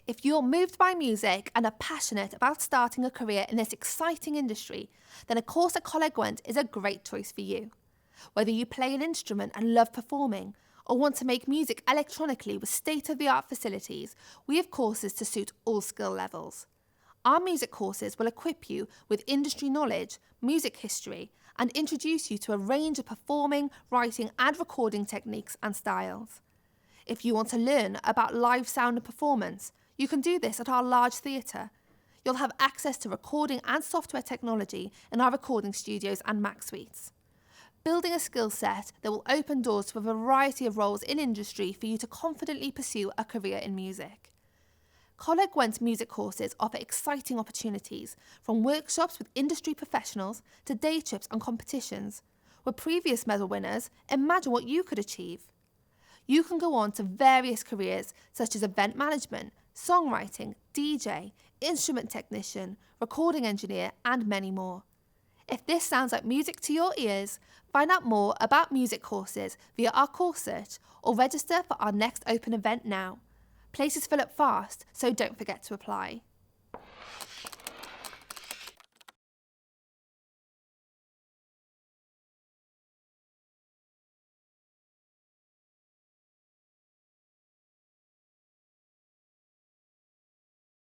If you're moved by music and are passionate about starting a career in this exciting industry, then a course at Coleg Gwent is a great choice for you. Whether you play an instrument and love performing, or want to make music electronically with state-of-the-art facilities, we have courses to suit all skill levels. Our music courses will equip you with industry knowledge, music history, and introduce you to a range of performing, writing, and recording techniques and styles. If you want to learn about live sound and performance, you can do this at our large theatre. You'll have access to recording and software technology in our recording studios and Mac suites. Building a skill set that will open doors to a variety of roles in industry for you to confidently pursue a career in music. Coleg Gwent's music courses offer exciting opportunities, from workshops with industry professionals to day trips and competitions. With previous medal winners, imagine what you could achieve. You can go on to various careers such as event management, songwriting, DJ, instrument technician, recording engineer, and many more. If this sounds like music to your ears, find out more about music courses via our course search or register for our next open event now. Places fill up fast, so don't forget to apply.